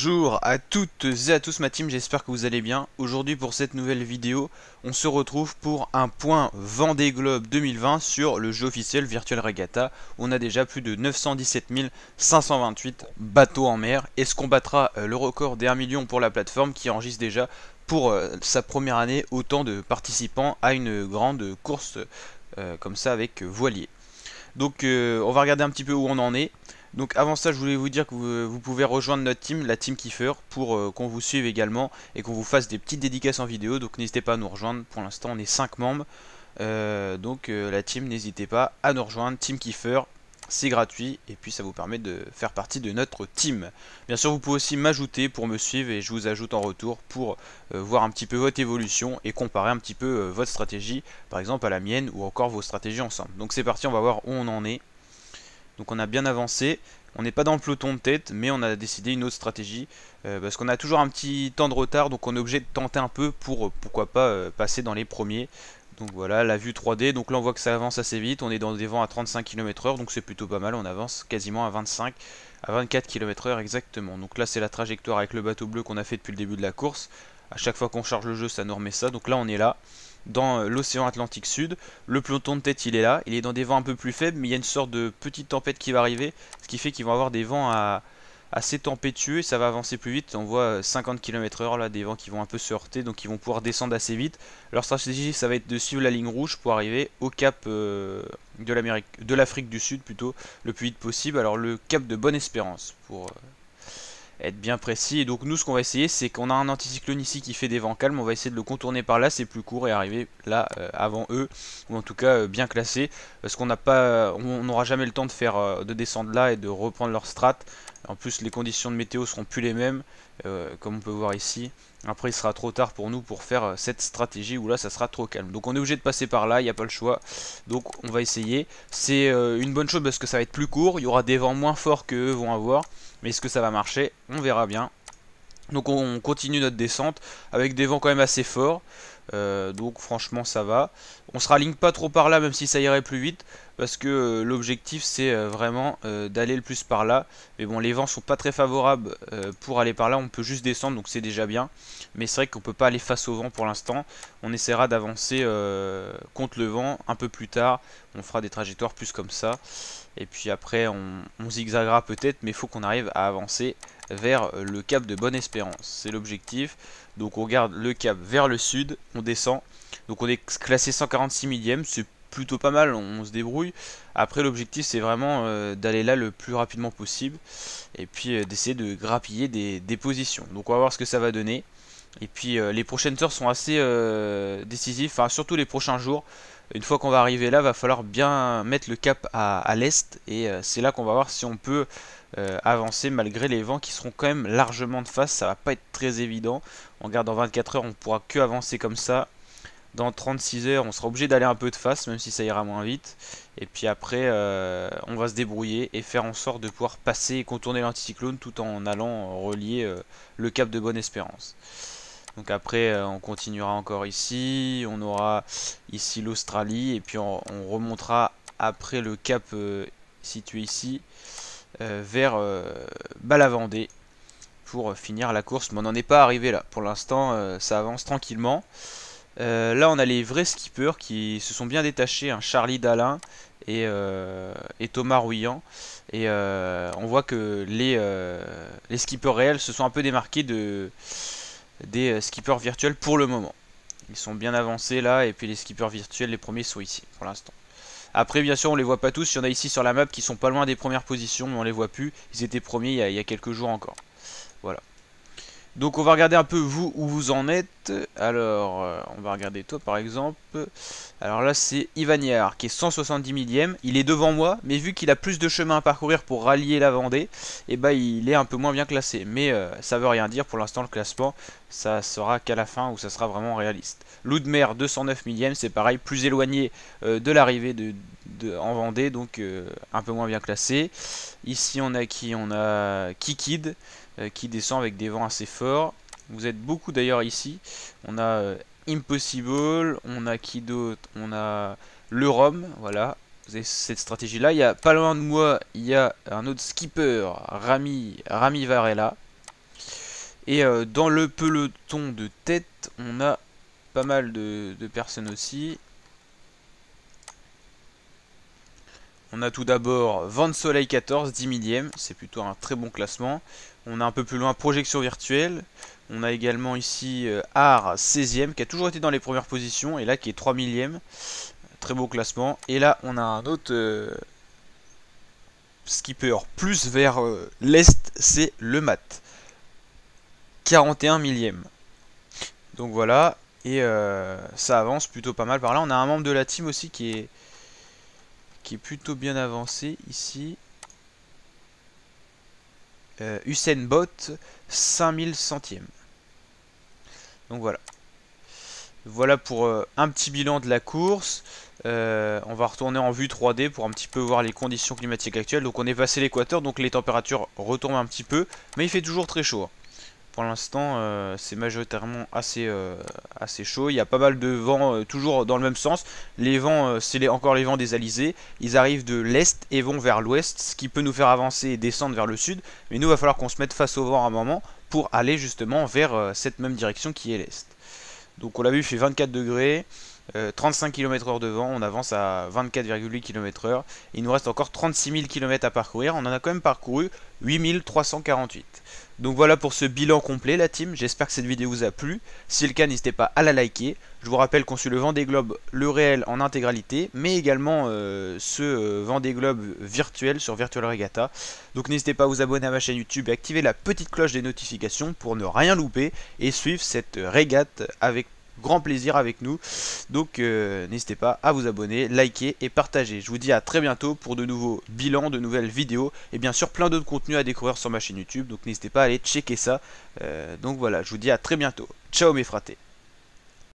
Bonjour à toutes et à tous ma team, j'espère que vous allez bien. Aujourd'hui pour cette nouvelle vidéo, on se retrouve pour un point Vendée Globe 2020 sur le jeu officiel Virtual Regatta. On a déjà plus de 917 528 bateaux en mer et ce qu'on battra le record des 1 million pour la plateforme qui enregistre déjà pour sa première année autant de participants à une grande course comme ça avec voilier. Donc on va regarder un petit peu où on en est. Donc avant ça je voulais vous dire que vous pouvez rejoindre notre team, la Team Kiefer, pour qu'on vous suive également et qu'on vous fasse des petites dédicaces en vidéo. Donc n'hésitez pas à nous rejoindre, pour l'instant on est 5 membres. La team, n'hésitez pas à nous rejoindre, Team Kiefer, c'est gratuit et puis ça vous permet de faire partie de notre team. Bien sûr vous pouvez aussi m'ajouter pour me suivre et je vous ajoute en retour pour voir un petit peu votre évolution et comparer un petit peu votre stratégie par exemple à la mienne ou encore vos stratégies ensemble. Donc c'est parti, on va voir où on en est. Donc on a bien avancé, on n'est pas dans le peloton de tête mais on a décidé une autre stratégie parce qu'on a toujours un petit temps de retard, donc on est obligé de tenter un peu pour pourquoi pas passer dans les premiers. Donc voilà, la vue 3D, donc là on voit que ça avance assez vite, on est dans des vents à 35 km/h, donc c'est plutôt pas mal, on avance quasiment à 25 à 24 km/h exactement. Donc là c'est la trajectoire avec le bateau bleu qu'on a fait depuis le début de la course. À chaque fois qu'on charge le jeu ça nous remet ça, donc là on est là dans l'océan Atlantique Sud. Le peloton de tête il est là, il est dans des vents un peu plus faibles, mais il y a une sorte de petite tempête qui va arriver, ce qui fait qu'ils vont avoir des vents assez tempétueux et ça va avancer plus vite. On voit 50 km/h là, des vents qui vont un peu se heurter, donc ils vont pouvoir descendre assez vite. Leur stratégie ça va être de suivre la ligne rouge pour arriver au cap de l'Afrique du Sud plutôt, le plus vite possible. Alors le cap de Bonne-Espérance pour être bien précis. Et donc nous ce qu'on va essayer, c'est qu'on a un anticyclone ici qui fait des vents calmes, on va essayer de le contourner par là, c'est plus court, et arriver là avant eux, ou en tout cas bien classé, parce qu'on n'a pas, on n'aura jamais le temps de faire de descendre là et de reprendre leur strat. En plus les conditions de météo seront plus les mêmes, comme on peut voir ici. Après il sera trop tard pour nous pour faire cette stratégie où là ça sera trop calme. Donc on est obligé de passer par là, il n'y a pas le choix. Donc on va essayer. C'est une bonne chose parce que ça va être plus court, il y aura des vents moins forts que eux vont avoir. Mais est-ce que ça va marcher? On verra bien. Donc on continue notre descente avec des vents quand même assez forts. Donc franchement ça va. On se raligne pas trop par là même si ça irait plus vite. Parce que l'objectif c'est vraiment d'aller le plus par là. Mais bon, les vents sont pas très favorables pour aller par là. On peut juste descendre donc c'est déjà bien. Mais c'est vrai qu'on peut pas aller face au vent pour l'instant. On essaiera d'avancer contre le vent un peu plus tard. On fera des trajectoires plus comme ça. Et puis après on zigzaguera peut-être. Mais il faut qu'on arrive à avancer vers le cap de Bonne-Espérance. C'est l'objectif. Donc on garde le cap vers le sud. On descend. Donc on est classé 146 millième. C'est plutôt pas mal, on se débrouille. Après l'objectif c'est vraiment d'aller là le plus rapidement possible et puis d'essayer de grappiller des positions. Donc on va voir ce que ça va donner. Et puis les prochaines heures sont assez décisives, enfin surtout les prochains jours. Une fois qu'on va arriver là, va falloir bien mettre le cap à l'est et c'est là qu'on va voir si on peut avancer malgré les vents qui seront quand même largement de face. Ça va pas être très évident. On regarde dans 24 heures, on pourra que avancer comme ça. Dans 36 heures, on sera obligé d'aller un peu de face, même si ça ira moins vite. Et puis après, on va se débrouiller et faire en sorte de pouvoir passer et contourner l'anticyclone tout en allant relier le cap de Bonne-Espérance. Donc après, on continuera encore ici. On aura ici l'Australie. Et puis on remontera après le cap situé ici vers la Vendée pour finir la course. Mais on n'en est pas arrivé là. Pour l'instant, ça avance tranquillement. Là on a les vrais skippers qui se sont bien détachés, hein, Charlie Dalin et Thomas Rouillant. Et on voit que les skippers réels se sont un peu démarqués des skippers virtuels pour le moment. Ils sont bien avancés là, et puis les skippers virtuels, les premiers sont ici pour l'instant. Après bien sûr on les voit pas tous, il y en a ici sur la map qui sont pas loin des premières positions, mais on les voit plus. Ils étaient premiers il y a quelques jours encore. Voilà. Donc on va regarder un peu vous où vous en êtes. Alors on va regarder toi par exemple. Alors là c'est Ivagnard qui est 170 millième. Il est devant moi, mais vu qu'il a plus de chemin à parcourir pour rallier la Vendée, et bah il est un peu moins bien classé. Mais ça veut rien dire pour l'instant, le classement ça sera qu'à la fin où ça sera vraiment réaliste. Loudmer 209 millième, c'est pareil, plus éloigné de l'arrivée en Vendée, donc un peu moins bien classé. Ici on a qui? On a Kikid qui descend avec des vents assez forts. Vous êtes beaucoup d'ailleurs ici. On a Impossible, on a qui d'autre? On a le Rhum, voilà. Vous avez cette stratégie là. Il y a pas loin de moi, il y a un autre skipper, Rami Varela. Et dans le peloton de tête, on a pas mal de personnes aussi. On a tout d'abord Vent de Soleil 14, 10 millième, c'est plutôt un très bon classement. On a un peu plus loin Projection Virtuelle. On a également ici Art 16e, qui a toujours été dans les premières positions, et là qui est 3 millième. Très beau classement. Et là, on a un autre skipper plus vers l'est, c'est le Mat. 41 millième. Donc voilà, et ça avance plutôt pas mal par là. On a un membre de la team aussi qui est plutôt bien avancé ici. Usain Bolt, 5000 centièmes. Donc voilà. Voilà pour un petit bilan de la course. On va retourner en vue 3D pour un petit peu voir les conditions climatiques actuelles. Donc on est passé l'équateur, donc les températures retombent un petit peu, mais il fait toujours très chaud. Pour l'instant, c'est majoritairement assez chaud. Il y a pas mal de vents toujours dans le même sens. Les vents, c'est encore les vents des alizés. Ils arrivent de l'est et vont vers l'ouest, ce qui peut nous faire avancer et descendre vers le sud. Mais nous, il va falloir qu'on se mette face au vent à un moment pour aller justement vers cette même direction qui est l'est. Donc on l'a vu, il fait 24 degrés. 35 km/h de vent, on avance à 24,8 km/h. Il nous reste encore 36 000 km à parcourir. On en a quand même parcouru 8 348. Donc voilà pour ce bilan complet la team. J'espère que cette vidéo vous a plu. Si c'est le cas, n'hésitez pas à la liker. Je vous rappelle qu'on suit le Vendée Globe, le réel en intégralité, mais également ce Vendée Globe virtuel sur Virtual Regatta. Donc n'hésitez pas à vous abonner à ma chaîne YouTube et activer la petite cloche des notifications pour ne rien louper et suivre cette régate avec grand plaisir avec nous. Donc n'hésitez pas à vous abonner, liker et partager. Je vous dis à très bientôt pour de nouveaux bilans, de nouvelles vidéos et bien sûr plein d'autres contenus à découvrir sur ma chaîne YouTube. Donc n'hésitez pas à aller checker ça. Donc voilà, je vous dis à très bientôt. Ciao mes fratés.